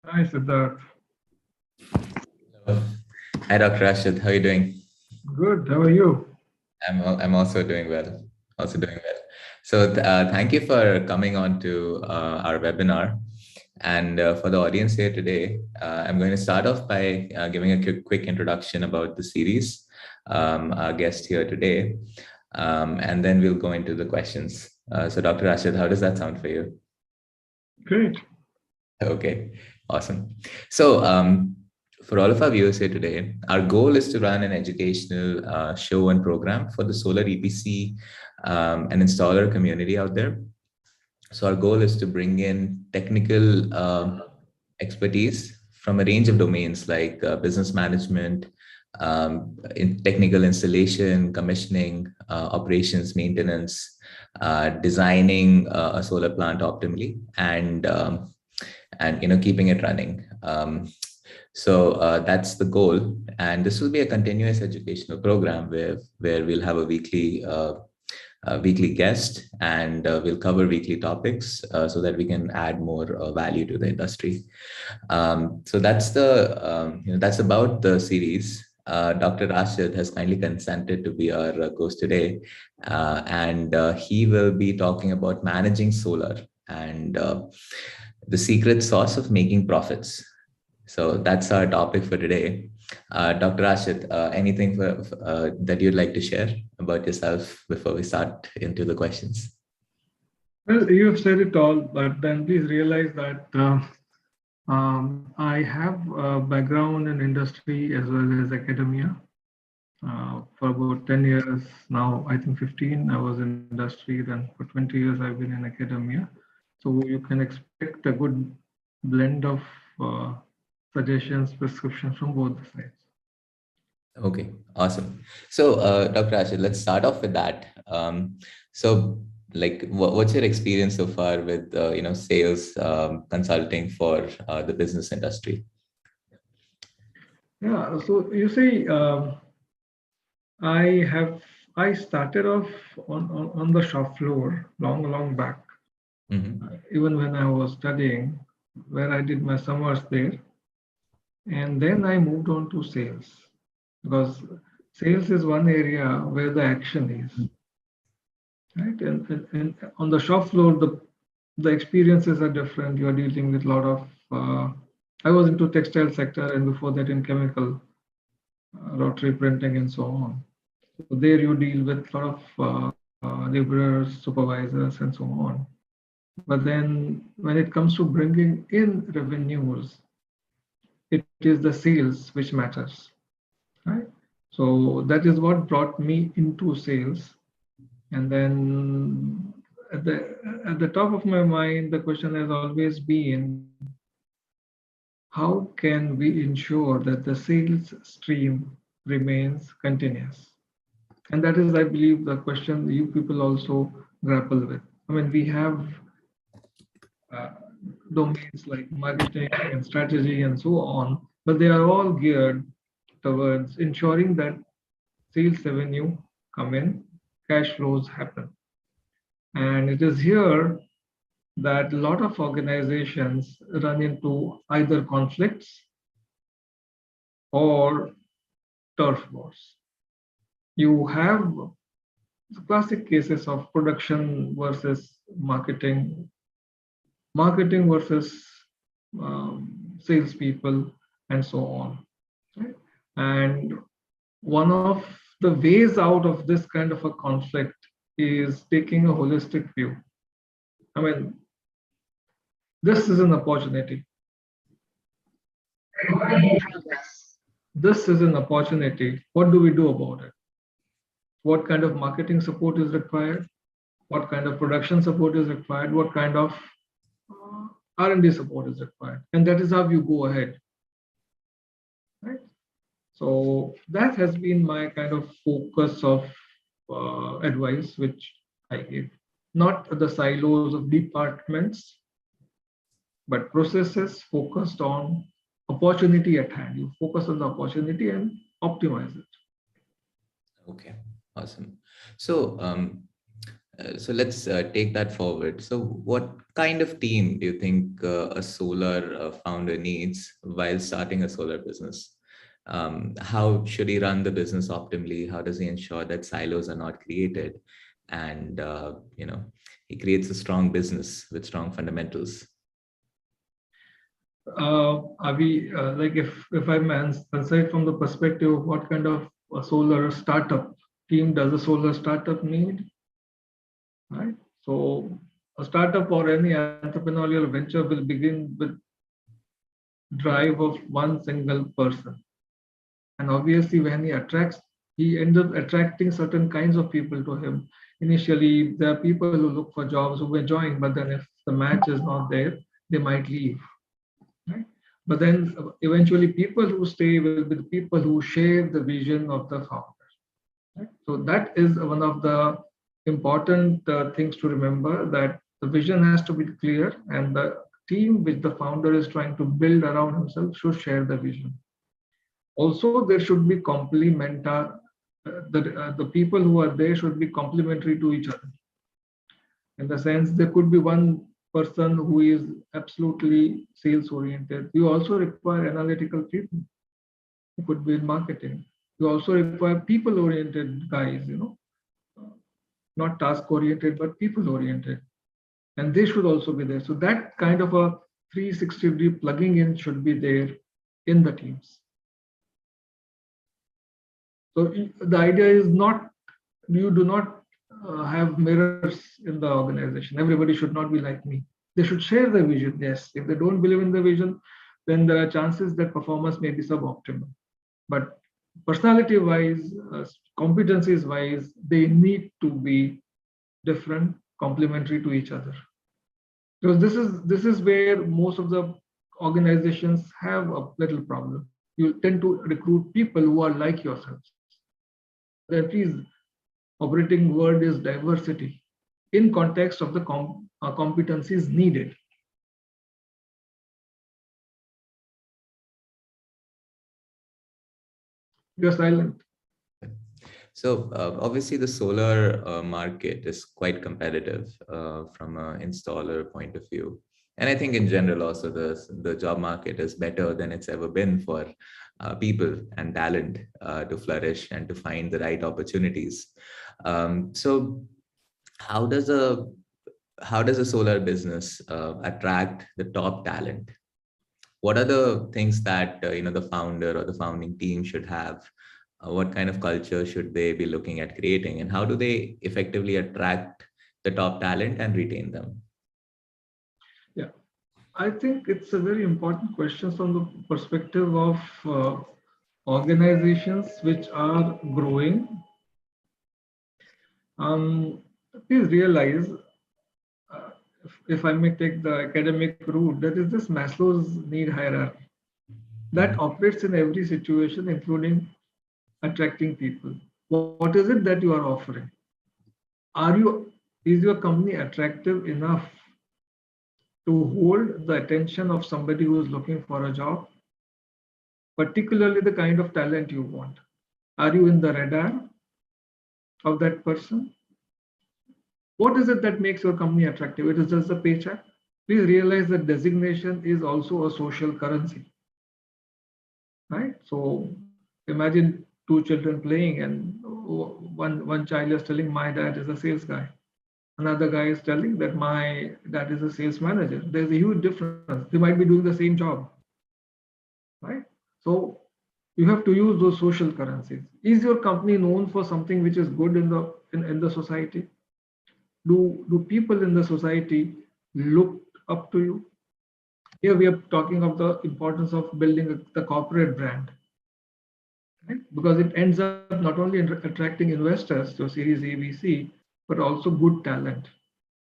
Hi, Siddharth. Hello. Hi, Dr. Raashid. How are you doing? Good. How are you? I'm also doing well. Also doing well. So thank you for coming on to our webinar. And for the audience here today, I'm going to start off by giving a quick introduction about the series, our guest here today, and then we'll go into the questions. So Dr. Rashid, how does that sound for you? Great. Okay, awesome. So, for all of our viewers here today, our goal is to run an educational show and program for the solar EPC and installer community out there. So, our goal is to bring in technical expertise from a range of domains like business management, in technical installation, commissioning, operations, maintenance, designing a solar plant optimally, and keeping it running. So that's the goal, and this will be a continuous educational program where we'll have a weekly guest, and we'll cover weekly topics so that we can add more value to the industry. So that's about the series. Dr. Rashid has kindly consented to be our host today, and he will be talking about managing solar and the secret sauce of making profits. So that's our topic for today. Dr. Rashid, anything that you'd like to share about yourself before we start into the questions? Well, you have said it all, but then please realize that I have a background in industry as well as academia. For about 10 years now, I think 15, I was in industry. Then for 20 years, I've been in academia. So you can expect a good blend of uh, suggestions, prescriptions from both the sides. Okay, awesome. So, Dr. Rashid, let's start off with that. So, like, what's your experience so far with sales consulting for the business industry? Yeah. So you see, I have I started off on the shop floor long back, Mm-hmm. even when I was studying, where I did my summers there, and then I moved on to sales because sales is one area where the action is, right? And on the shop floor, the experiences are different. You are dealing with a lot of. I was into textile sector, and before that in chemical, rotary printing, and so on. So there you deal with a lot of laborers, supervisors, and so on. But then when it comes to bringing in revenues, it is the sales which matters, right? So that is what brought me into sales. And then at the top of my mind, the question has always been, how can we ensure that the sales stream remains continuous? And that is, I believe, the question you people also grapple with. I mean, we have uh, domains like marketing and strategy and so on, but they are all geared towards ensuring that sales revenue come in, cash flows happen. And it is here that a lot of organizations run into either conflicts or turf wars. You have classic cases of production versus marketing, marketing versus salespeople, and so on. Right? And one of the ways out of this kind of a conflict is taking a holistic view. I mean, this is an opportunity. This is an opportunity. What do we do about it? What kind of marketing support is required? What kind of production support is required? What kind of R&D support is required? And that is how you go ahead, right? So that has been my kind of focus of advice, which I give. Not the silos of departments, but processes focused on opportunity at hand. You focus on the opportunity and optimize it. Okay, awesome. So, So let's take that forward. So, what kind of team do you think a solar founder needs while starting a solar business? How should he run the business optimally? How does he ensure that silos are not created, and he creates a strong business with strong fundamentals? Are we like if I'm answered from the perspective of what kind of a solar startup team does a solar startup need, right? So a startup or any entrepreneurial venture will begin with drive of one single person, and obviously when he ends up attracting certain kinds of people to him. Initially, there are people who look for jobs who will join, but then if the match is not there, they might leave. Right? But then eventually people who stay will be the people who share the vision of the founder. Right? So that is one of the important things to remember, that the vision has to be clear and the team which the founder is trying to build around himself should share the vision. Also, there should be the people who are there should be complementary to each other. In the sense, there could be one person who is absolutely sales oriented. You also require analytical people who could be in marketing. You also require people oriented guys, not task oriented, but people oriented. And they should also be there. So that kind of a 360-degree plugging in should be there in the teams. So the idea is not, you do not have mirrors in the organization. Everybody should not be like me. They should share the vision. Yes, if they don't believe in the vision, then there are chances that performance may be suboptimal. But personality wise, competencies wise, they need to be different, complementary to each other. Because this is where most of the organizations have a little problem. You tend to recruit people who are like yourselves. The please operating word is diversity in context of the competencies needed. You're silent. So obviously the solar market is quite competitive from an installer point of view. And I think in general also the job market is better than it's ever been for people and talent to flourish and to find the right opportunities. So how does a solar business attract the top talent? What are the things that the founder or the founding team should have? What kind of culture should they be looking at creating, and how do they effectively attract the top talent and retain them? Yeah, I think it's a very important question from the perspective of organizations which are growing. Um, Please realize, if I may take the academic route, that is this Maslow's need hierarchy that operates in every situation, including attracting people. What is it that you are offering? Is your company attractive enough to hold the attention of somebody who is looking for a job, particularly the kind of talent you want? Are you in the radar of that person? What is it that makes your company attractive? It is just the paycheck. Please realize that designation is also a social currency, right? So imagine two children playing, and one child is telling, my dad is a sales guy. Another guy is telling that my dad is a sales manager. There's a huge difference. They might be doing the same job, right? So you have to use those social currencies. Is your company known for something which is good in the society? Do people in the society look up to you? Here we are talking of the importance of building the corporate brand, right? Because it ends up not only attracting investors to Series A, B, C, but also good talent.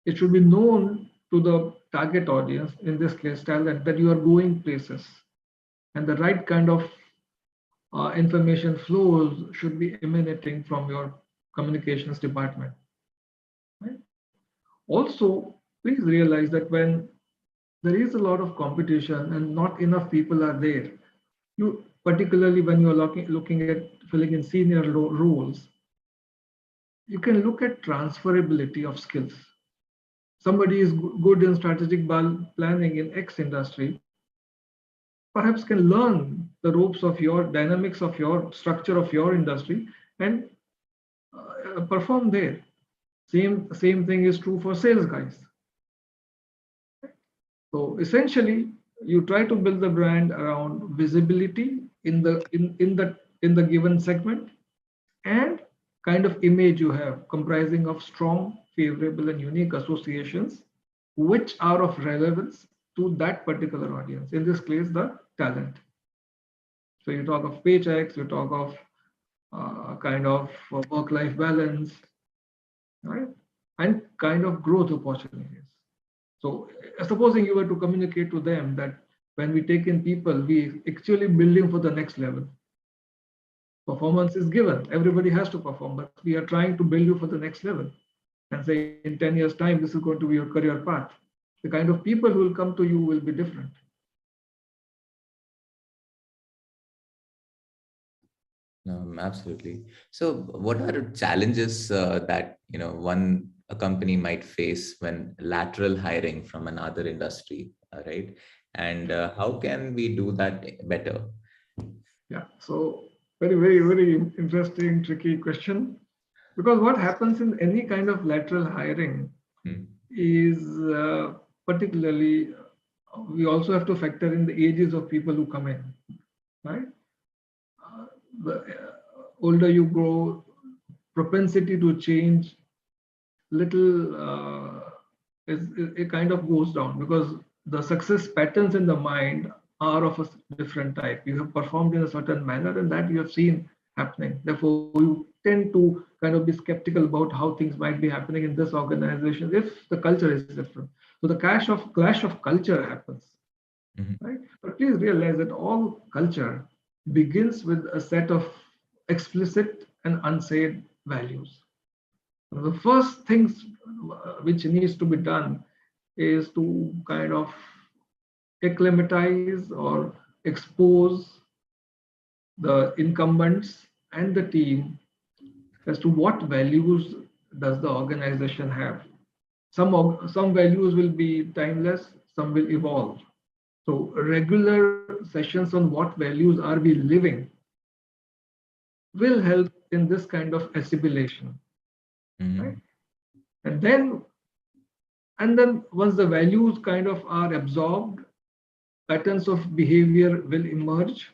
It should be known to the target audience, in this case talent, that you are going places, and the right kind of information flows should be emanating from your communications department. Right? Also, please realize that when there is a lot of competition and not enough people are there, particularly when you're looking at filling in senior roles, you can look at transferability of skills. Somebody is good in strategic planning in X industry, perhaps can learn the ropes of your dynamics of your structure of your industry and perform there. Same thing is true for sales guys. So essentially, you try to build the brand around visibility in the given segment and kind of image you have comprising of strong, favorable, and unique associations which are of relevance to that particular audience. In this case, the talent. So you talk of paychecks, you talk of kind of work-life balance, right? And kind of growth opportunities. So supposing you were to communicate to them that when we take in people, we actually building for the next level. Performance is given. Everybody has to perform, but we are trying to build you for the next level. And say in 10 years' time, this is going to be your career path. The kind of people who will come to you will be different. Absolutely. So, what are challenges that a company might face when lateral hiring from another industry, right? And how can we do that better? Yeah. So very interesting, tricky question. Because what happens in any kind of lateral hiring is particularly we also have to factor in the ages of people who come in, right? The older you grow, propensity to change little it kind of goes down because the success patterns in the mind are of a different type. You have performed in a certain manner and that you have seen happening. Therefore, you tend to kind of be skeptical about how things might be happening in this organization if the culture is different. So the clash of culture happens, right? But please realize that all culture begins with a set of explicit and unsaid values. The first things which needs to be done is to kind of acclimatize or expose the incumbents and the team as to what values does the organization have. Some values will be timeless, some will evolve. So regular sessions on what values are we living will help in this kind of assimilation, right? And then once the values kind of are absorbed, patterns of behavior will emerge,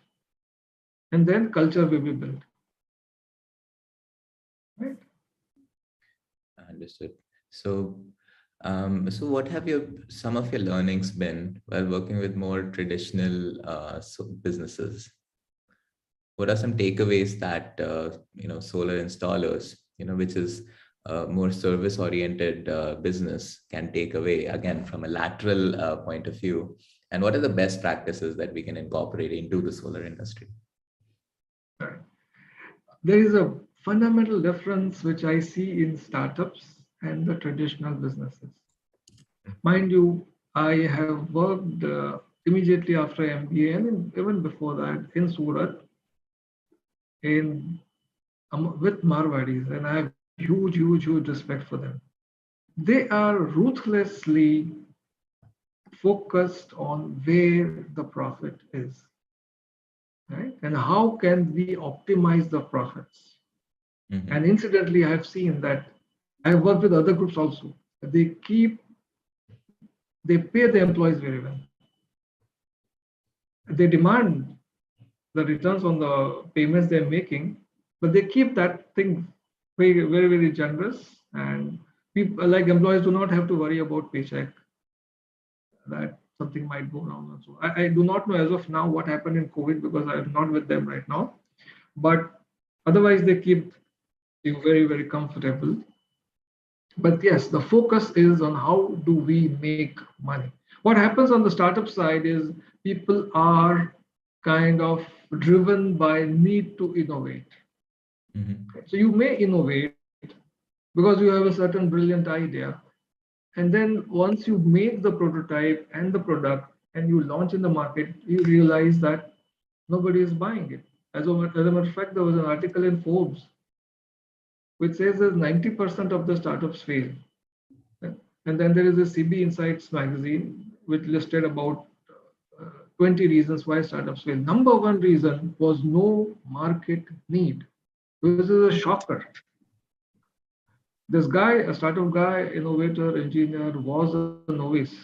and then culture will be built. Right? Understood. So, so what have some of your learnings been while working with more traditional businesses? What are some takeaways that solar installers, which is a more service-oriented business, can take away again from a lateral point of view? And what are the best practices that we can incorporate into the solar industry? Right. There is a fundamental difference which I see in startups and the traditional businesses. Mind you, I have worked immediately after MBA and even before that in Surat with Marwadis, and I have huge respect for them. They are ruthlessly focused on where the profit is, right? And how can we optimize the profits? And incidentally, I've seen that I've worked with other groups also. They pay the employees very well. They demand the returns on the payments they're making, but they keep that thing very generous. And people like employees do not have to worry about paycheck, that something might go wrong. Also, I do not know as of now what happened in COVID because I'm not with them right now. But otherwise, they keep you very comfortable. But yes, the focus is on how do we make money. What happens on the startup side is people are kind of driven by need to innovate. So you may innovate because you have a certain brilliant idea. And then once you make the prototype and the product and you launch in the market, you realize that nobody is buying it. As a matter of fact, there was an article in Forbes which says that 90% of the startups fail. And then there is a CB Insights magazine, which listed about 20 reasons why startups fail. Number one reason was no market need. This is a shocker. This guy, a startup guy, innovator, engineer, was a novice.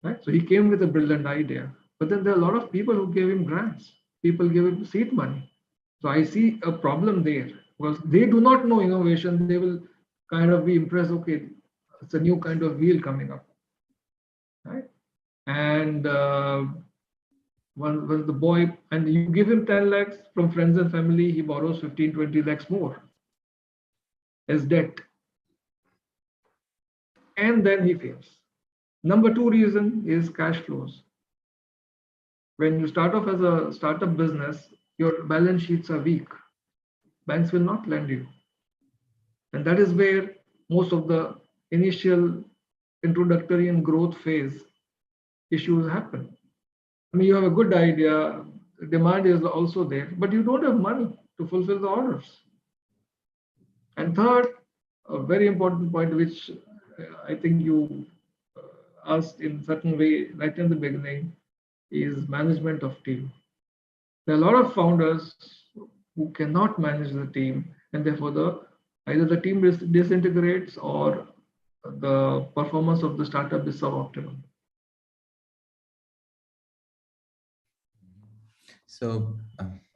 Right? So he came with a brilliant idea. But then there are a lot of people who gave him grants. People gave him seed money. So I see a problem there because they do not know innovation. They will kind of be impressed. Okay, it's a new kind of wheel coming up, right? And when the boy, and you give him 10 lakhs from friends and family, he borrows 15, 20 lakhs more as debt. And then he fails. Number two reason is cash flows. When you start off as a startup business, your balance sheets are weak. Banks will not lend you. And that is where most of the initial introductory and growth phase issues happen. I mean, you have a good idea, demand is also there, but you don't have money to fulfill the orders. And third, a very important point, which I think you asked in certain way right in the beginning, is management of team. There are a lot of founders who cannot manage the team, and therefore either the team disintegrates or the performance of the startup is suboptimal. So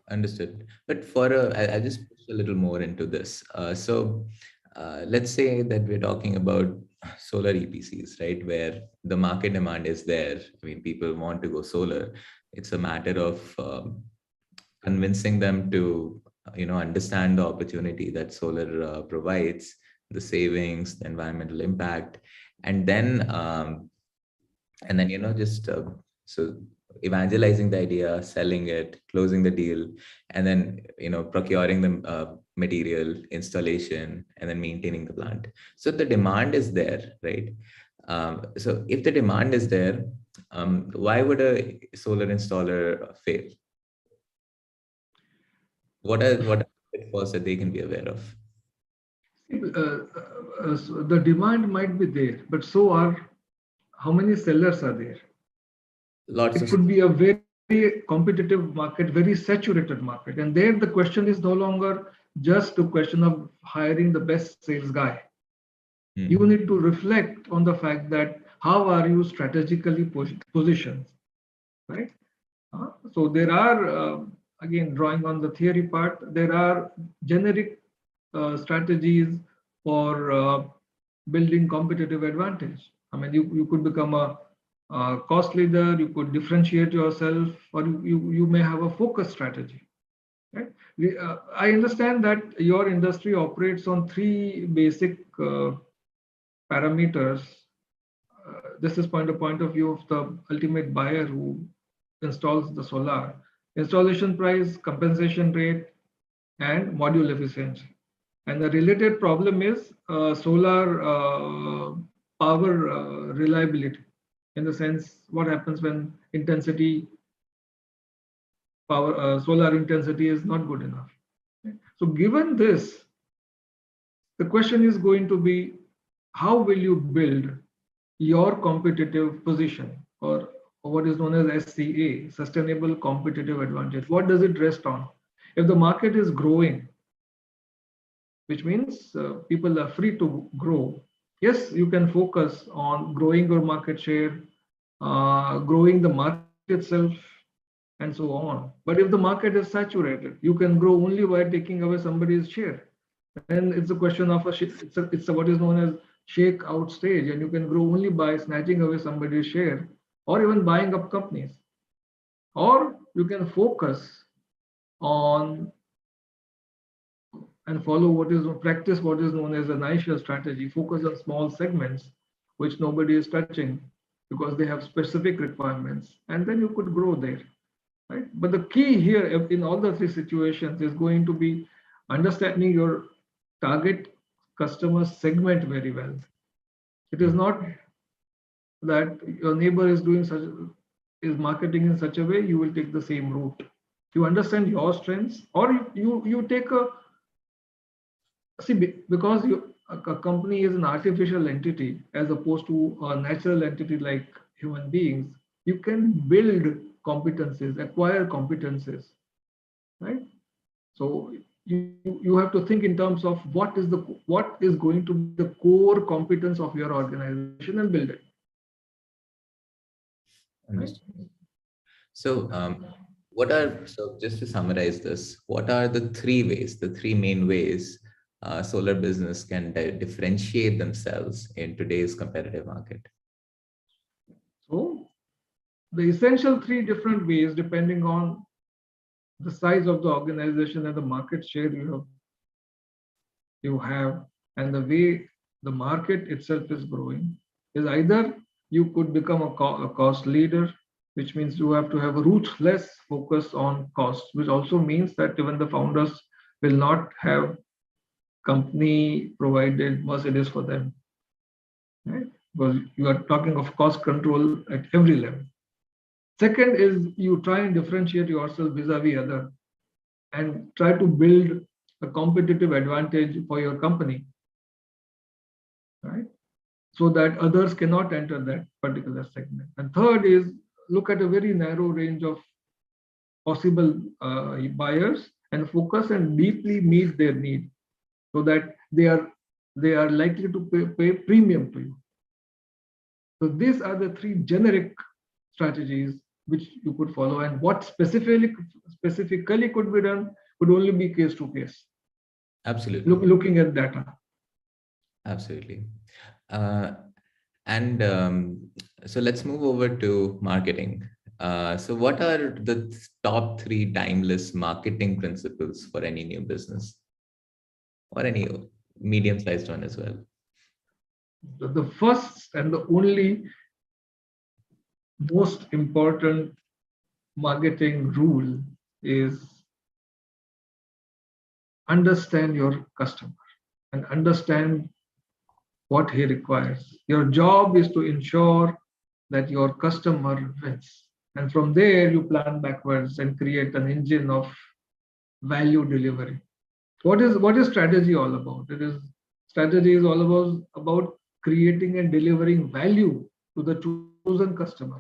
understood. But I'll just push a little more into this. Let's say that we're talking about solar EPCs, right? Where the market demand is there. I mean, people want to go solar. It's a matter of convincing them to, understand the opportunity that solar provides, the savings, the environmental impact, and then just so evangelizing the idea, selling it, closing the deal, and then procuring the material, installation, and then maintaining the plant. So the demand is there, right? So if the demand is there, why would a solar installer fail? What are pitfalls that they can be aware of? The demand might be there, but so are how many sellers are there? Lots It of could be a very competitive market, very saturated market. And there the question is no longer just a question of hiring the best sales guy. You need to reflect on the fact that how are you strategically positioned, right? So there are, again, drawing on the theory part, there are generic strategies for building competitive advantage. I mean, you could become a cost leader, you could differentiate yourself, or you may have a focus strategy. Right? I understand that your industry operates on three basic parameters. This is point of view of the ultimate buyer who installs the solar. Installation price, compensation rate, and module efficiency. And the related problem is solar power reliability, in the sense what happens when solar intensity is not good enough. So given this, the question is going to be, how will you build your competitive position, or what is known as SCA, sustainable competitive advantage? What does it rest on? If the market is growing, which means people are free to grow, yes, you can focus on growing your market share, growing the market itself, and so on. But if the market is saturated, you can grow only by taking away somebody's share. And it's a question of it's what is known as shake out stage, and you can grow only by snatching away somebody's share, or even buying up companies. Or you can focus on and practice what is known as a niche strategy, focus on small segments which nobody is touching because they have specific requirements, and then you could grow there, right? But the key here in all the three situations is going to be understanding your target customer segment very well. It is not that your neighbor is marketing in such a way you will take the same route. You understand your strengths, or you take a See, because a company is an artificial entity as opposed to a natural entity like human beings, you can build competencies, acquire competencies, right? So you have to think in terms of what is going to be the core competence of your organization and build it, right? Understood. So, so just to summarize this, what are the three ways, the three main ways solar business can differentiate themselves in today's competitive market? So the essential three different ways, depending on the size of the organization and the market share you have and the way the market itself is growing, is either you could become a cost leader, which means you have to have a ruthless focus on cost, which also means that even the founders will not have company provided Mercedes for them, right? Because you are talking of cost control at every level. Second is you try and differentiate yourself vis-a-vis other and try to build a competitive advantage for your company, right? So that others cannot enter that particular segment. And third is look at a very narrow range of possible buyers and focus and deeply meet their need so that they are likely to pay premium to you. So these are the three generic strategies which you could follow, and what specifically could be done would only be case to case. Absolutely. Looking at data. Absolutely. Uh, and so let's move over to marketing. So what are the top three timeless marketing principles for any new business or any medium-sized one as well? The first and the only most important marketing rule is understand your customer and understand what he requires. Your job is to ensure that your customer wins. And from there, you plan backwards and create an engine of value delivery. What is strategy all about? It is strategy is all about creating and delivering value to the chosen customer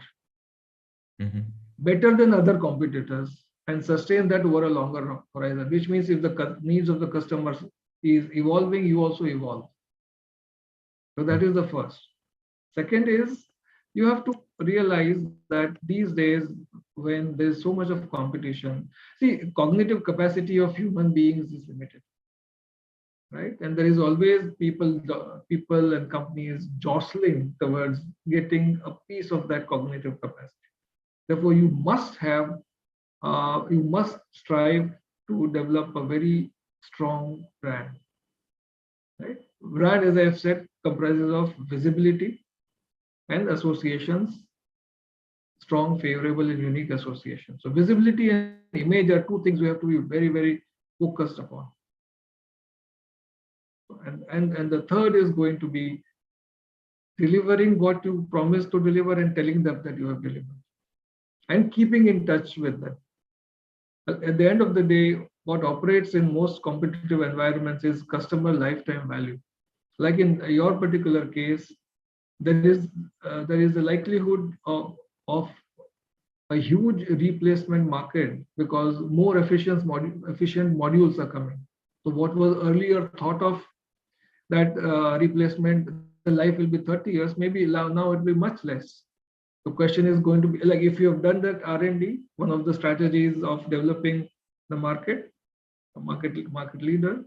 Mm-hmm. better than other competitors and sustain that over a longer horizon. Which means if the needs of the customers is evolving, you also evolve. So that is the first. Second is you have to realize that these days when there's so much of competition, see, cognitive capacity of human beings is limited, right? And there is always people and companies jostling towards getting a piece of that cognitive capacity. Therefore, you must strive to develop a very strong brand, right? Brand, as I've said, comprises of visibility and associations, strong, favorable, and unique associations. So visibility and image are two things we have to be very, very focused upon. And the third is going to be delivering what you promised to deliver and telling them that you have delivered and keeping in touch with them. At the end of the day, what operates in most competitive environments is customer lifetime value. Like in your particular case, there is a likelihood of a huge replacement market because more efficient modules are coming. So what was earlier thought of that replacement, the life will be 30 years, maybe now it will be much less. The question is going to be like if you have done that R&D, one of the strategies of developing the market leader,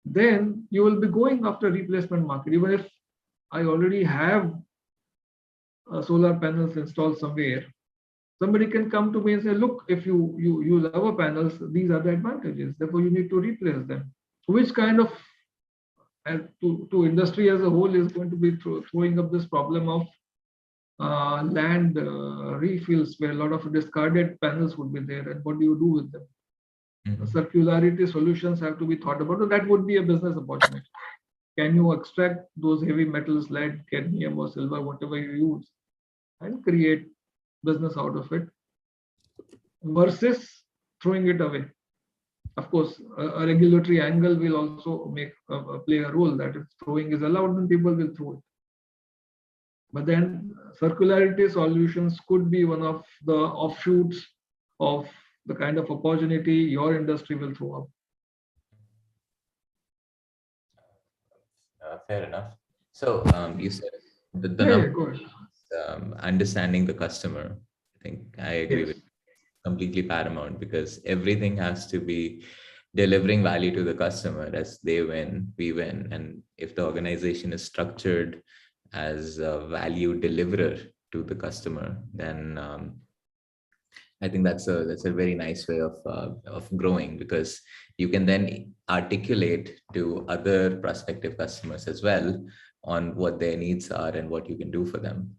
then you will be going after replacement market. Even if I already have solar panels installed somewhere, somebody can come to me and say, look, if you use our panels, these are the advantages. Therefore, you need to replace them. Which kind of to industry as a whole is going to be throwing up this problem of land refills where a lot of discarded panels would be there, and what do you do with them? Mm-hmm. Circularity solutions have to be thought about. So that would be a business opportunity. Can you extract those heavy metals, lead, cadmium, or silver, whatever you use, and create business out of it versus throwing it away? Of course, a regulatory angle will also play a role, that if throwing is allowed, then people will throw it. But then circularity solutions could be one of the offshoots of the kind of opportunity your industry will throw up. Fair enough. So you said the Yeah, number yeah, go ahead. understanding the customer. I think I agree with Yes. completely paramount because everything has to be delivering value to the customer. As they win, we win. And if the organization is structured as a value deliverer to the customer, then I think that's a very nice way of growing because you can then articulate to other prospective customers as well on what their needs are and what you can do for them.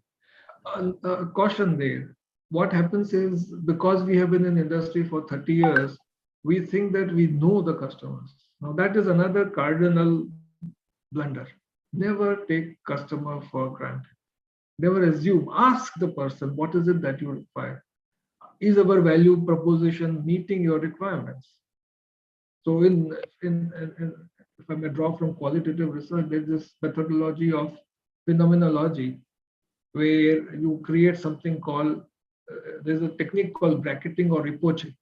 Caution there. What happens is, because we have been in industry for 30 years, we think that we know the customers. Now that is another cardinal blunder. Never take customer for granted. Never assume. Ask the person, what is it that you require? Is our value proposition meeting your requirements? So if I may draw from qualitative research, there's this methodology of phenomenology where you create something called, there's a technique called bracketing or repoaching.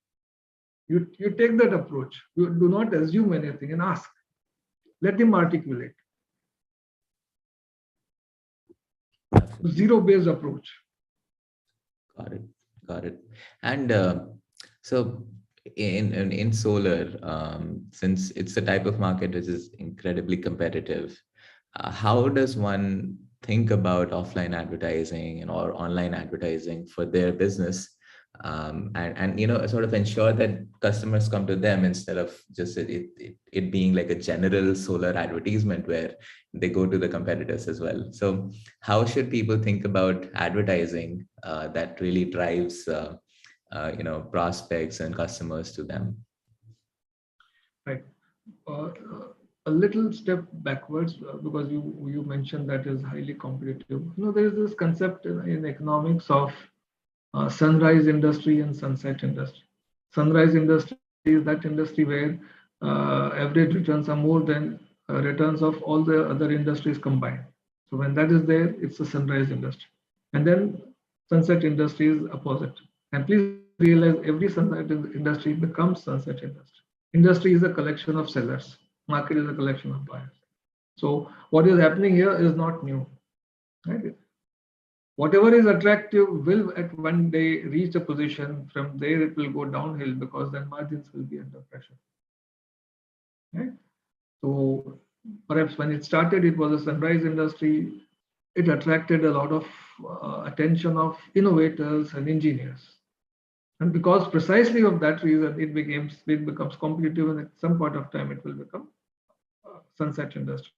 You take that approach. You do not assume anything and ask. Let him articulate. Absolutely. Zero-based approach. Got it. Got it. And so in solar, since it's a type of market which is incredibly competitive, how does one think about offline advertising and or online advertising for their business, and sort of ensure that customers come to them instead of just it being like a general solar advertisement where they go to the competitors as well. So how should people think about advertising that really drives prospects and customers to them? Right. Uh, a little step backwards, because you mentioned that is highly competitive. There is this concept in economics of sunrise industry and sunset industry. Sunrise industry is that industry where average returns are more than returns of all the other industries combined. So when that is there, it's a sunrise industry. And then sunset industry is opposite. And please realize, every sunset industry becomes sunset industry. Industry is a collection of sellers. Market is a collection of buyers. So what is happening here is not new. Right? Whatever is attractive will at one day reach a position. From there it will go downhill because then margins will be under pressure. Right? So perhaps when it started, it was a sunrise industry. It attracted a lot of attention of innovators and engineers. And because precisely of that reason, it becomes competitive, and at some point of time it will become sunset industry,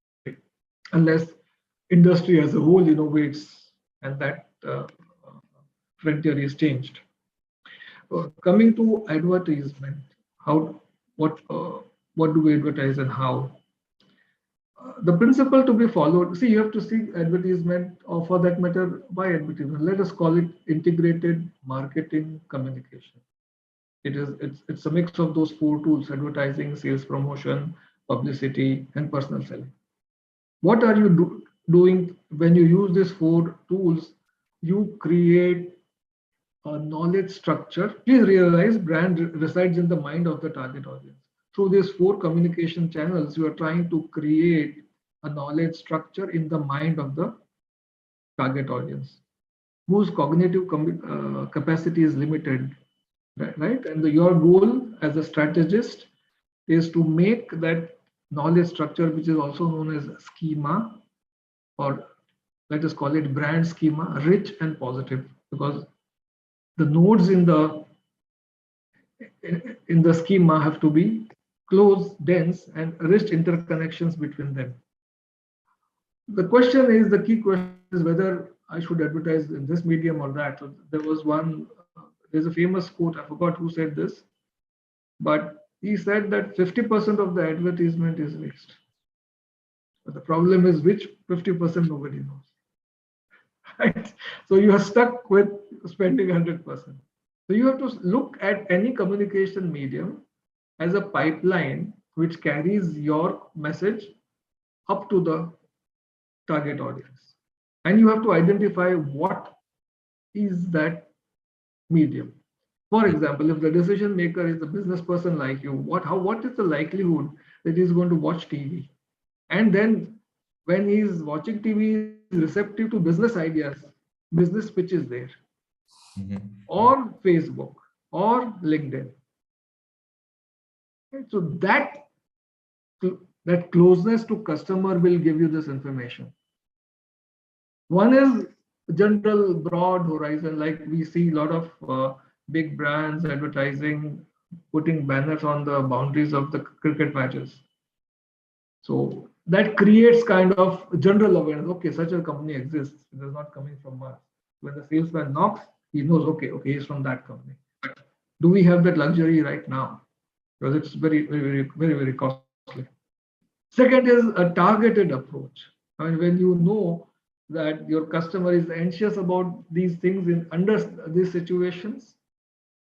unless industry as a whole innovates and that frontier is changed. Coming to advertisement, how what do we advertise and how? The principle to be followed. See, you have to see advertisement, or for that matter, by advertisement. Let us call it integrated marketing communication. It's a mix of those four tools: advertising, sales promotion, publicity, and personal selling. What are you doing when you use these four tools? You create a knowledge structure. Please realize, brand resides in the mind of the target audience. Through these four communication channels, you are trying to create a knowledge structure in the mind of the target audience, whose cognitive capacity is limited, right? And your goal as a strategist is to make that knowledge structure, which is also known as schema, or let us call it brand schema, rich and positive, because the nodes in the schema have to be close, dense, and rich interconnections between them. The question is, the key question is whether I should advertise in this medium or that. So there's a famous quote, I forgot who said this, but he said that 50% of the advertisement is waste. But the problem is, which 50% nobody knows. Right? So you are stuck with spending 100%. So you have to look at any communication medium as a pipeline which carries your message up to the target audience. And you have to identify what is that medium. For example, if the decision maker is a business person like you, what is the likelihood that he's going to watch TV? And then when he's watching TV, he's receptive to business ideas, business pitches there, or Facebook or LinkedIn. Okay, so that closeness to customer will give you this information. One is general broad horizon, like we see a lot of big brands advertising, putting banners on the boundaries of the cricket matches. So that creates kind of general awareness. Okay, such a company exists. It is not coming from us. When the salesman knocks, he knows, okay, he's from that company. Do we have that luxury right now? Because it's very costly. Second is a targeted approach. I mean, when you know that your customer is anxious about these things in under these situations,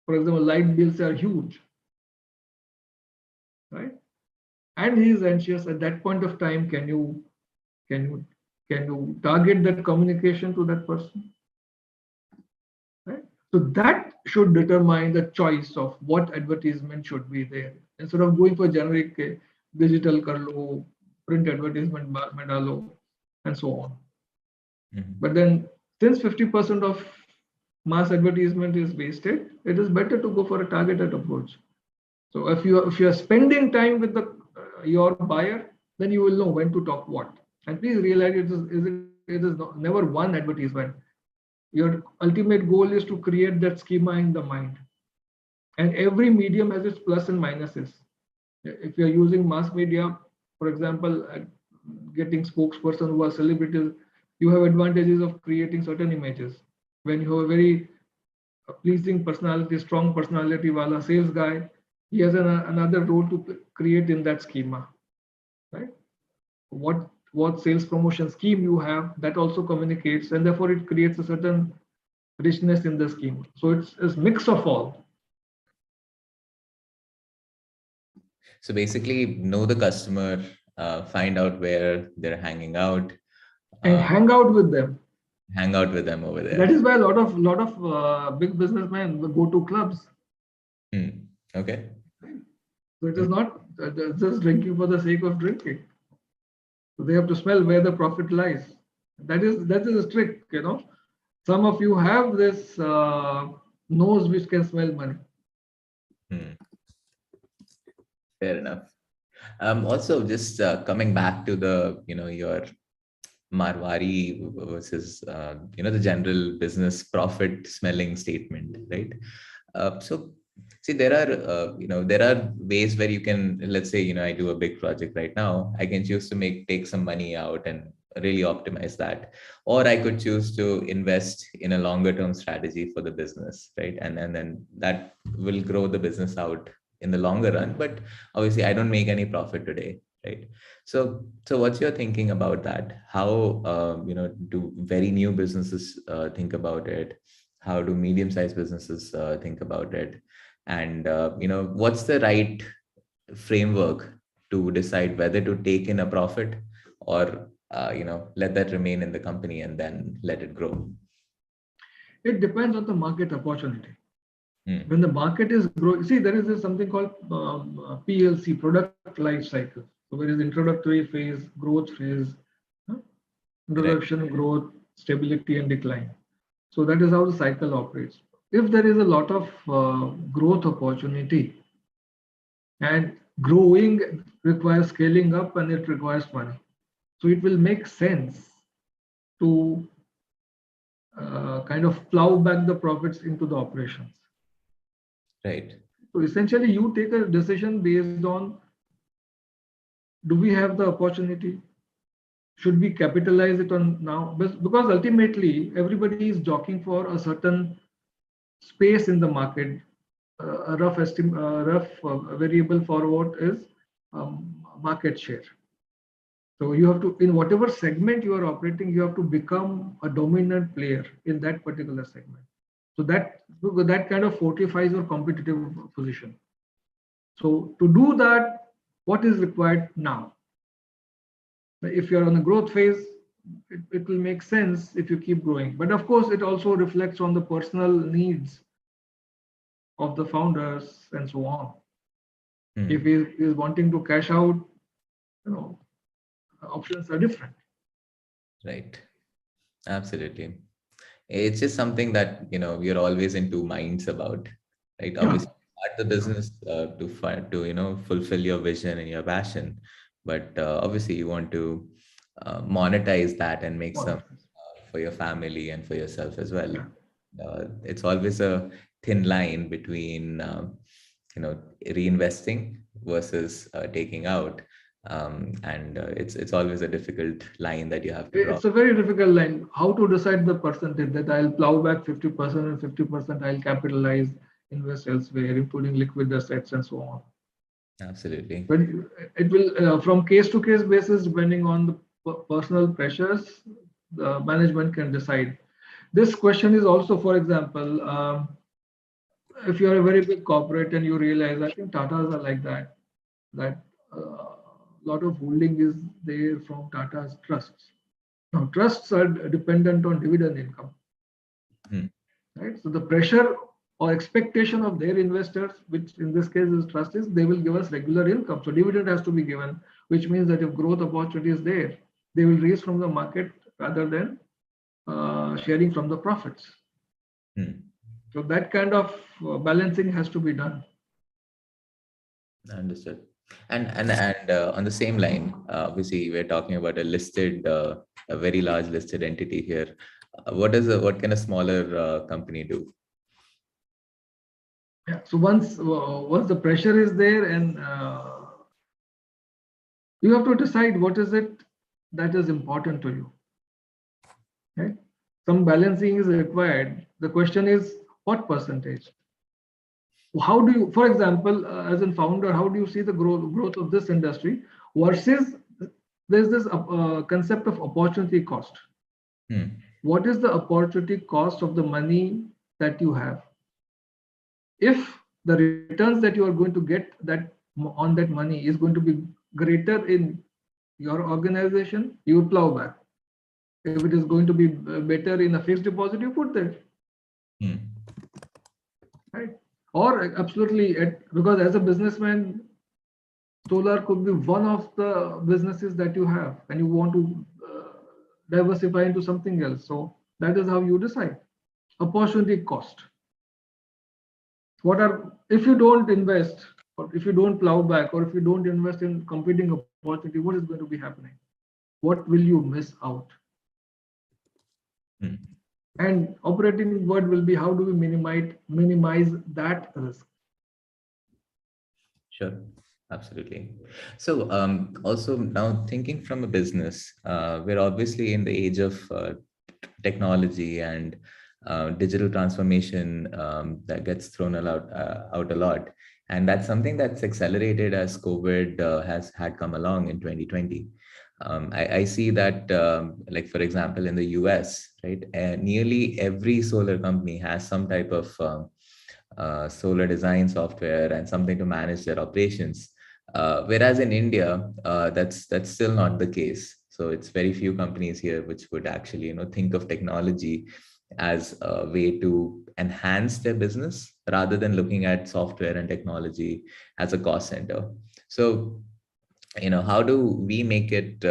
for example, light bills are huge, right? And he is anxious at that point of time. Can you target that communication to that person? Right? So that should determine the choice of what advertisement should be there. Instead of going for generic digital karlo, print advertisement medalo, and so on. But then since 50% of mass advertisement is wasted, it is better to go for a targeted approach. So if you are spending time with your buyer, then you will know when to talk what. And please realize it is never one advertisement. Your ultimate goal is to create that schema in the mind. And every medium has its plus and minuses. If you're using mass media, for example, getting spokesperson who are celebrities, you have advantages of creating certain images. When you have a very pleasing personality, strong personality, wala sales guy, he has another role to create in that schema, right? What sales promotion scheme you have, that also communicates, and therefore it creates a certain richness in the scheme. So it's a mix of all. So basically, know the customer, find out where they're hanging out, and hang out with them. Hang out with them over there. That is why a lot of big businessmen go to clubs. Okay. So it is not just drinking for the sake of drinking. So they have to smell where the profit lies. That is a trick, you know. Some of you have this nose which can smell money. Fair enough. Also, just coming back to the, your Marwari versus, the general business profit smelling statement, right? So see, there are ways where you can, let's say, I do a big project right now. I can choose to take some money out and really optimize that, or I could choose to invest in a longer term strategy for the business, right? And then that will grow the business out in the longer run. But obviously, I don't make any profit today, right? So what's your thinking about that? How do very new businesses think about it? How do medium-sized businesses think about it? And what's the right framework to decide whether to take in a profit or let that remain in the company and then let it grow? It depends on the market opportunity. When the market is growing, see, there is something called PLC, product life cycle. So there is introductory phase, growth phase, introduction, growth, stability, and decline. So that is how the cycle operates. If there is a lot of growth opportunity, and growing requires scaling up and it requires money, so it will make sense to kind of plow back the profits into the operations. Right. So essentially, you take a decision based on, do we have the opportunity? Should we capitalize it on now? Because ultimately, everybody is jockeying for a certain space in the market. A rough variable for what is market share. So you have to, in whatever segment you are operating, you have to become a dominant player in that particular segment. So that kind of fortifies your competitive position. So to do that, what is required now? If you're on a growth phase, it will make sense if you keep growing. But of course, it also reflects on the personal needs of the founders and so on. If he is wanting to cash out, you know, options are different. Right. Absolutely. It's just something that, we're always in two minds about, right? Yeah. Obviously, start the business to find, to, fulfill your vision and your passion. But obviously you want to monetize that and make some for your family and for yourself as well. Yeah. It's always a thin line between, reinvesting versus taking out. And it's always a difficult line that you have to draw. It's a very difficult line. How to decide the percentage that I'll plow back 50% and 50% I'll capitalize, invest elsewhere, including liquid assets and so on. Absolutely. But it will, from case to case basis, depending on the personal pressures, the management can decide. This question is also, for example, if you're a very big corporate and you realize, I think Tatas are like that a lot of holding is there from Tata's trusts. Now, trusts are dependent on dividend income, right? So the pressure or expectation of their investors, which in this case is trust, is they will give us regular income. So dividend has to be given, which means that if growth opportunity is there, they will raise from the market rather than sharing from the profits. So that kind of balancing has to be done. Understood. And on the same line, obviously we're talking about a listed, a very large listed entity here. What can a smaller company do? Yeah. So once the pressure is there, and you have to decide what is it that is important to you. Right? Some balancing is required. The question is what percentage? How do you, for example, as a founder, how do you see the growth of this industry versus there's this concept of opportunity cost? What is the opportunity cost of the money that you have? If the returns that you are going to get that on that money is going to be greater in your organization, you would plow back. If it is going to be better in a fixed deposit, you put there. Right? Or absolutely, because as a businessman, solar could be one of the businesses that you have, and you want to diversify into something else. So that is how you decide. Opportunity cost. If you don't invest, or if you don't plow back, or if you don't invest in competing opportunity, what is going to be happening? What will you miss out? And operating word will be, how do we minimize that risk? Sure, absolutely. So also now thinking from a business, we're obviously in the age of technology and digital transformation that gets thrown out a lot. And that's something that's accelerated as COVID has had come along in 2020. I see that, like, for example, in the US, right, nearly every solar company has some type of solar design software and something to manage their operations. Whereas in India, that's still not the case. So it's very few companies here which would actually, think of technology as a way to enhance their business rather than looking at software and technology as a cost center. So, how do we make it?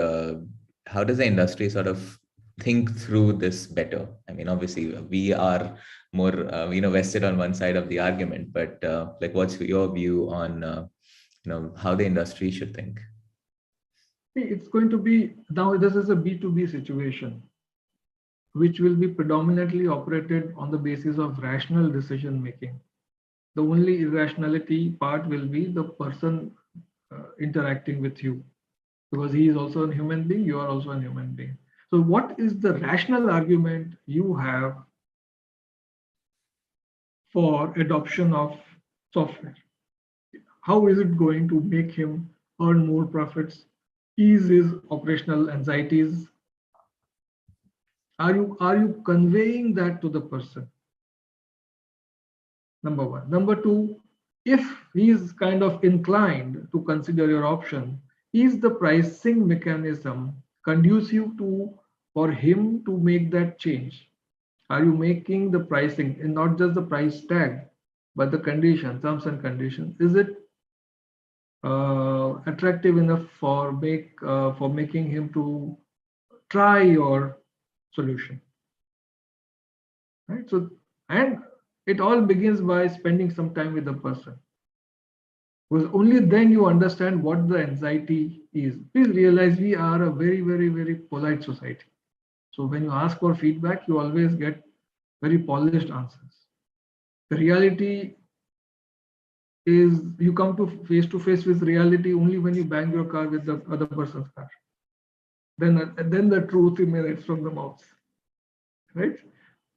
How does the industry sort of think through this better? I mean, obviously, we are more, vested on one side of the argument, but like, what's your view on, how the industry should think? It's going to be, now this is a B2B situation, which will be predominantly operated on the basis of rational decision making. The only irrationality part will be the person interacting with you, because he is also a human being, you are also a human being. So what is the rational argument you have for adoption of software? How is it going to make him earn more profits, ease his operational anxieties? Are you conveying that to the person? Number one. Number two, If he is kind of inclined to consider your option, is the pricing mechanism conducive to for him to make that change? Are you making the pricing and not just the price tag, but the condition, terms and conditions? Is it attractive enough for making him to try your solution, right? So, and it all begins by spending some time with the person, because only then you understand what the anxiety is. Please realize we are a very, very, very polite society. So when you ask for feedback, you always get very polished answers. The reality is you come to face with reality only when you bang your car with the other person's car. Then the truth emanates from the mouth, right?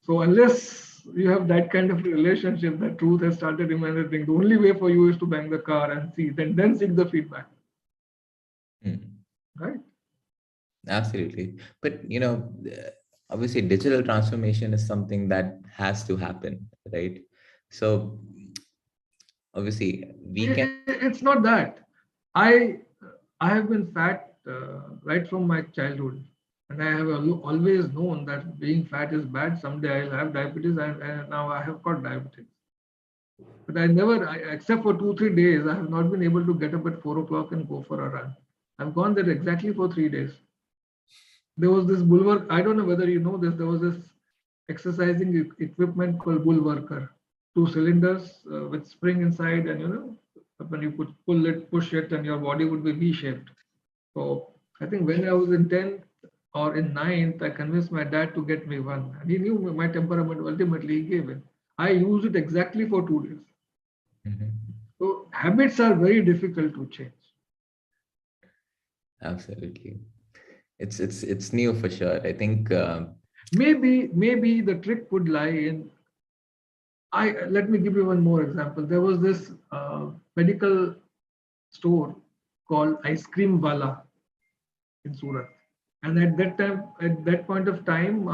So unless you have that kind of relationship, that truth has started emanating, the only way for you is to bang the car and see, then seek the feedback, right? Absolutely. But, obviously digital transformation is something that has to happen, right? So obviously we can. It's not that. I I have been fat right from my childhood, and I have always known that being fat is bad. Someday I'll have diabetes, and now I have got diabetes. But I never, except for 2 3 days, I have not been able to get up at 4 o'clock and go for a run. I've gone there exactly for 3 days. There was this bulwark. I don't know whether you know this. There was this exercising equipment called bull worker, two cylinders with spring inside, and when you could pull it, push it, and your body would be V-shaped. So I think when I was in 10th or in ninth, I convinced my dad to get me one. And he knew my temperament. Ultimately, he gave it. I used it exactly for 2 days. Mhm. So habits are very difficult to change. Absolutely. It's new for sure. I think Maybe the trick would lie in. I Let me give you one more example. There was this medical store called Ice Cream Wala in Surat, and at that point of time,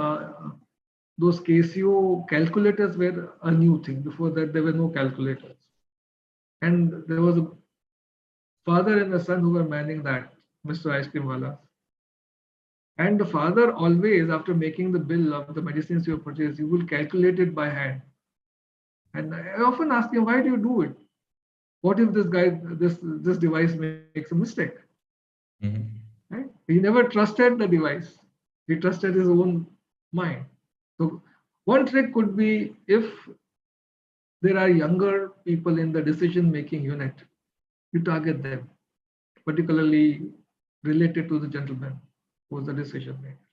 those Casio calculators were a new thing. Before that, there were no calculators, and there was a father and a son who were manning that Mr. Ice Cream Wala. And the father always, after making the bill of the medicines you have purchased, you will calculate it by hand. And I often ask him, why do you do it? What if this device makes a mistake? mhm. Right? He never trusted the device. He trusted his own mind. So one trick could be if there are younger people in the decision-making unit, you target them, particularly related to the gentleman who was the decision maker.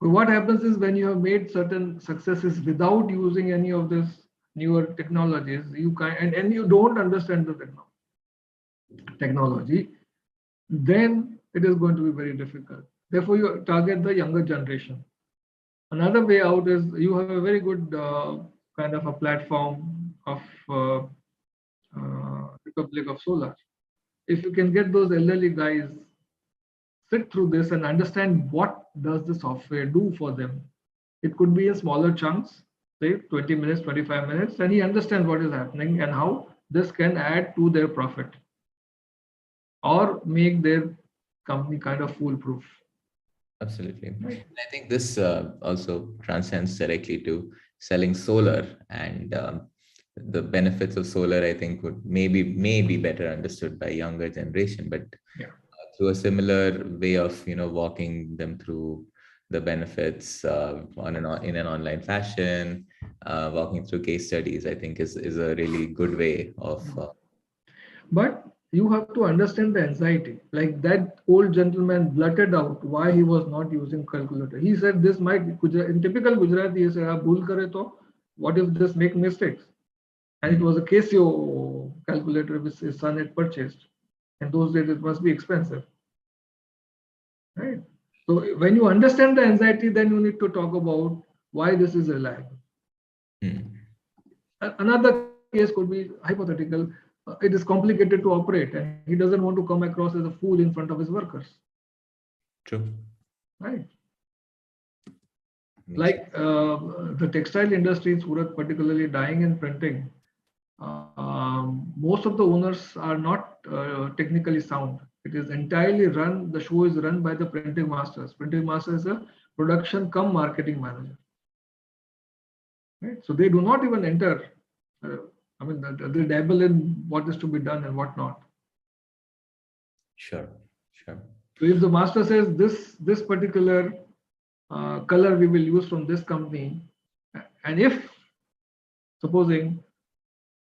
But what happens is when you have made certain successes without using any of this newer technologies, you can and you don't understand the technology, then it is going to be very difficult. Therefore, you target the younger generation. Another way out is you have a very good kind of a platform of Republic of Solar. If you can get those elderly guys sit through this and understand what does the software do for them, it could be in smaller chunks, say 20 minutes, 25 minutes, and he understands what is happening and how this can add to their profit or make their company kind of foolproof. Absolutely. Right. I think this also transcends directly to selling solar, and the benefits of solar, I think, would may be better understood by younger generation, but Yeah. through a similar way of walking them through the benefits in an online fashion, walking through case studies, I think is a really good way of. But you have to understand the anxiety. Like that old gentleman blurted out why he was not using calculator. He said, "This might in typical Gujarati, he said, "Aap bhul kare to, what if this make mistakes?" And it was a Casio calculator which his son had purchased. In those days, it must be expensive, right? So when you understand the anxiety, then you need to talk about why this is reliable. Hmm. Another case could be hypothetical. It is complicated to operate, and he doesn't want to come across as a fool in front of his workers, True. right? Makes sense. Like the textile industry in Surat, particularly dyeing and printing. most of the owners are not technically sound. It is entirely run, the show is run by the printing masters. Printing master is a production cum marketing manager. Right? So they do not even enter. Uh, I mean, they dabble in what is to be done and what not. Sure, sure. So if the master says this particular color we will use from this company, and if supposing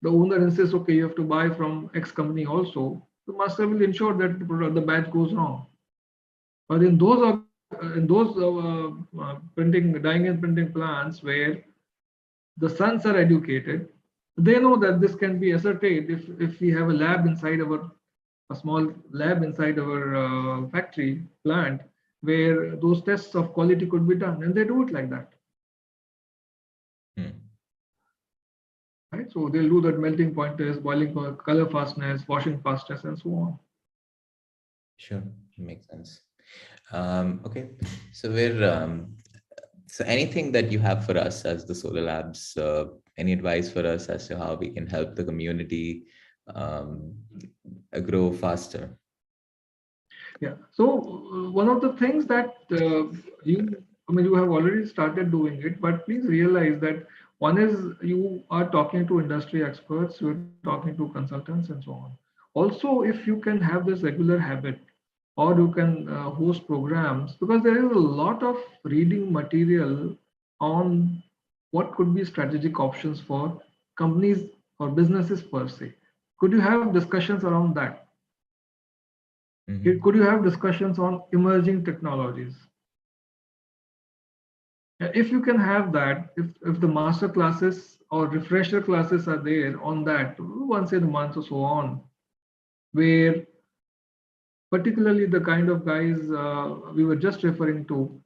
the owner insists, okay, you have to buy from X company also, the master will ensure that the batch goes wrong. But in those printing, dyeing and printing plants where the sons are educated, they know that this can be ascertained if we have a lab inside a small lab inside our factory plant where those tests of quality could be done, and they do it like that. Hmm. Right? So they'll do that melting point test, boiling point, color fastness, washing fastness, and so on. Sure, makes sense. Okay, so so anything that you have for us as the Solar Labs, any advice for us as to how we can help the community um, grow faster? Yeah. So one of the things that you have already started doing it, but please realize that one is you are talking to industry experts, you're talking to consultants, and so on. Also, if you can have this regular habit, or you can host programs, because there is a lot of reading material on what could be strategic options for companies or businesses per se. Could you have discussions around that? Mm-hmm. Could you have discussions on emerging technologies? If you can have that, if the master classes or refresher classes are there on that once in a month or so on, where particularly the kind of guys we were just referring to,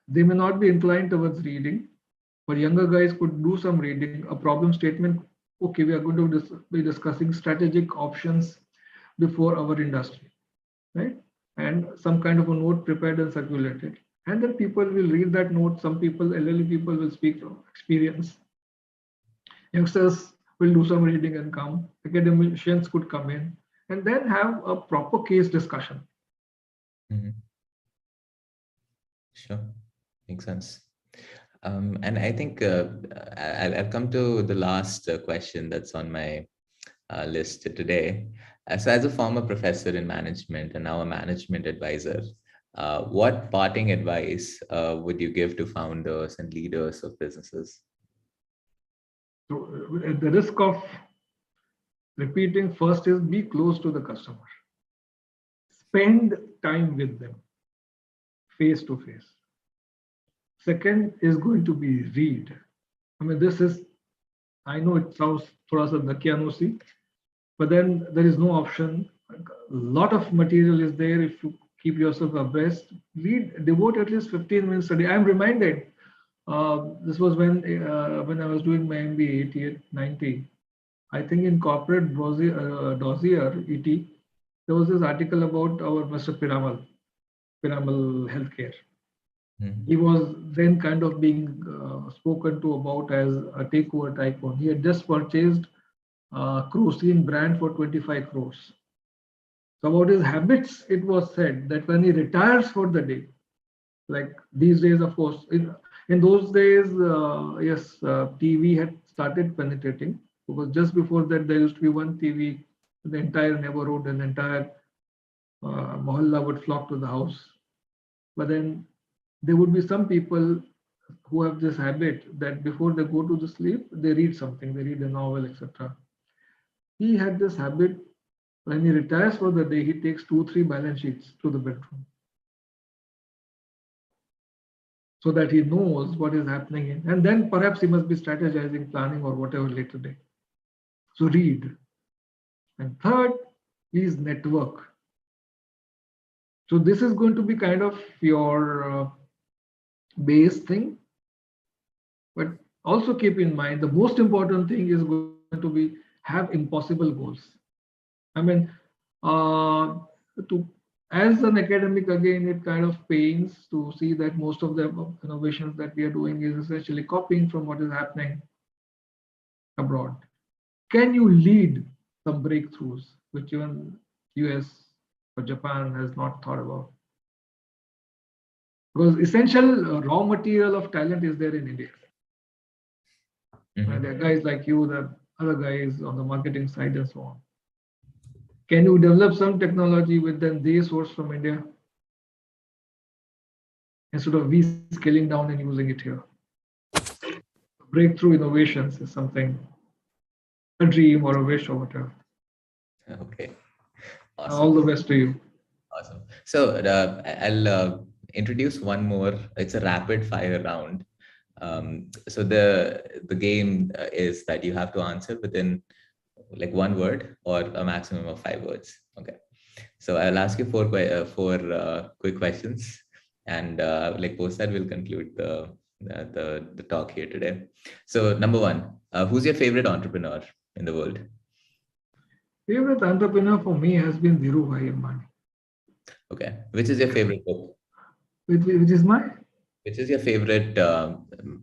they may not be inclined towards reading, but younger guys could do some reading, a problem statement. Okay, we are going to be discussing strategic options before our industry, right? And some kind of a note prepared and circulated. And then people will read that note. Some people, elderly people, will speak from experience. Youngsters will do some reading and come. Academicians could come in and then have a proper case discussion. Mm-hmm. Sure, makes sense. And I think I'll come to the last question that's on my list today. So, as a former professor in management and now a management advisor, what parting advice would you give to founders and leaders of businesses? So, at the risk of repeating, first is be close to the customer, spend time with them face to face. Second is going to be read. I mean, this is, I know it sounds thoda sa dakyanusi, but then there is no option. A lot of material is there if you keep yourself abreast. Read, devote at least 15 minutes a day. I'm reminded, this was when I was doing my MBA 88, 90. I think in corporate dossier, ET, there was this article about our Mr. Piramal Healthcare. He Mm-hmm. was then kind of being spoken to about as a takeover tycoon. He had just purchased Crucian brand for 25 crores. So about his habits, it was said that when he retires for the day, like these days, of course, in those days, yes, TV had started penetrating, because just before that there used to be one TV, the entire neighborhood and the entire mohalla would flock to the house. But then there would be some people who have this habit that before they go to the sleep, they read something, they read a novel, etc. He had this habit. When he retires for the day, he takes 2, 3 balance sheets to the bedroom so that he knows what is happening in, and then perhaps he must be strategizing, planning, or whatever later day. So read. And third is network. So this is going to be kind of your base thing, but also keep in mind the most important thing is going to be have impossible goals. I mean, uh, to as an academic, again, it kind of pains to see that most of the innovations that we are doing is essentially copying from what is happening abroad? Can you lead some breakthroughs which even US or Japan has not thought about? Because essential raw material of talent is there in India. Mhm. There are guys like you, there are other guys on the marketing side and so on. Can you develop some technology with then they source from India instead of we scaling down and using it here? Breakthrough innovations is something, a dream or a wish or whatever. Okay, awesome. All the best to you. Awesome. So I'll introduce one more. It's a rapid fire round. So the game is that you have to answer within like one word or a maximum of 5 words. Okay. So I'll ask you four quick questions, and like post that we'll conclude the talk here today. So number one, who's your favorite entrepreneur in the world? Favorite entrepreneur for me has been Dhirubhai Ambani, Okay. Which is your favorite book? which is my Which is your favorite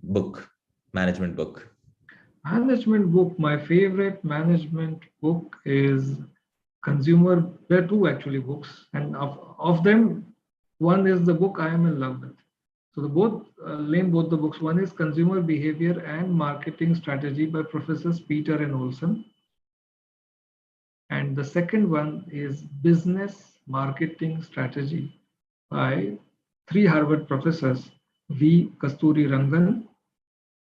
book, management book? management book. My favorite management book is Consumer. There are two actually books, and of them, one is the book I am in love with. So the both name both the books. One is Consumer Behavior and Marketing Strategy by Professors Peter and Olson, and the second one is Business Marketing Strategy by three Harvard professors, V. Kasturi Rangan,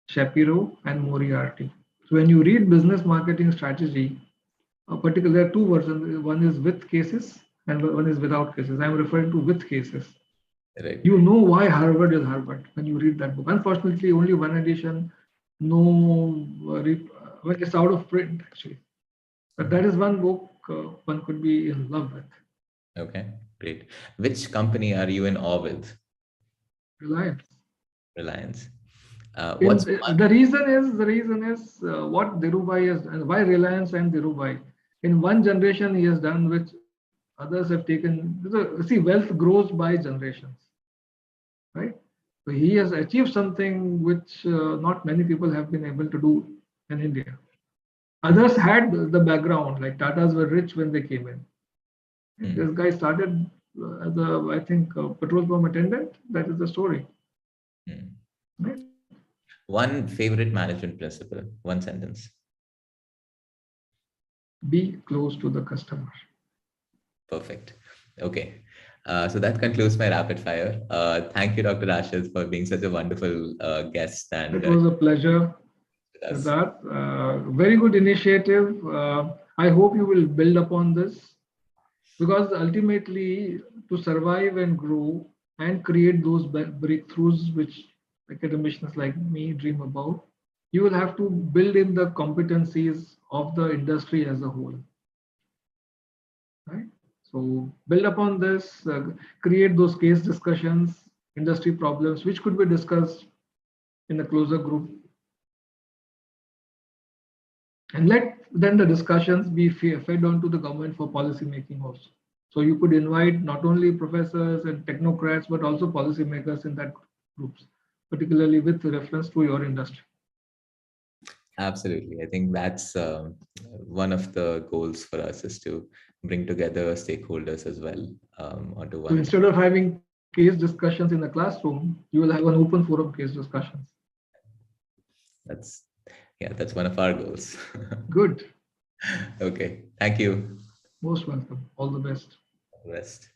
Shapiro, and Moriarty. So when you read business marketing strategy, particularly there are two versions. One is with cases and one is without cases. I'm referring to with cases. Right. You know why Harvard is Harvard when you read that book. Unfortunately, only one edition, no, well, it's out of print actually. But that is one book one could be in love with. Okay, great. Which company are you in awe with? Reliance. Reliance. In What's one? the reason is what Dhirubhai has and why Reliance and Dhirubhai. In one generation, he has done which others have taken. See, wealth grows by generations, right? So he has achieved something which not many people have been able to do in India. Others had the background, like Tatas were rich when they came in. This guy started as a, I think, a petrol pump attendant. That is the story. Hmm. Right? One favorite management principle, one sentence. Be close to the customer. Perfect. Okay. So that concludes my rapid fire. Thank you, Dr. Rashid, for being such a wonderful guest and It was a pleasure, with us. Siddharth. Very good initiative. I hope you will build upon this because ultimately, to survive and grow and create those breakthroughs which academicians like me dream about, you will have to build in the competencies of the industry as a whole. Right? So build upon this, create those case discussions, industry problems, which could be discussed in a closer group, and let then the discussions be fed on to the government for policy making also. So you could invite not only professors and technocrats, but also policymakers in that groups, particularly with reference to your industry. Absolutely. I think that's one of the goals for us is to bring together stakeholders as well onto So one. instead of having case discussions in the classroom, you will have an open forum case discussions. That's that's one of our goals. Good. Okay. Thank you. Most welcome. All the best. Rest.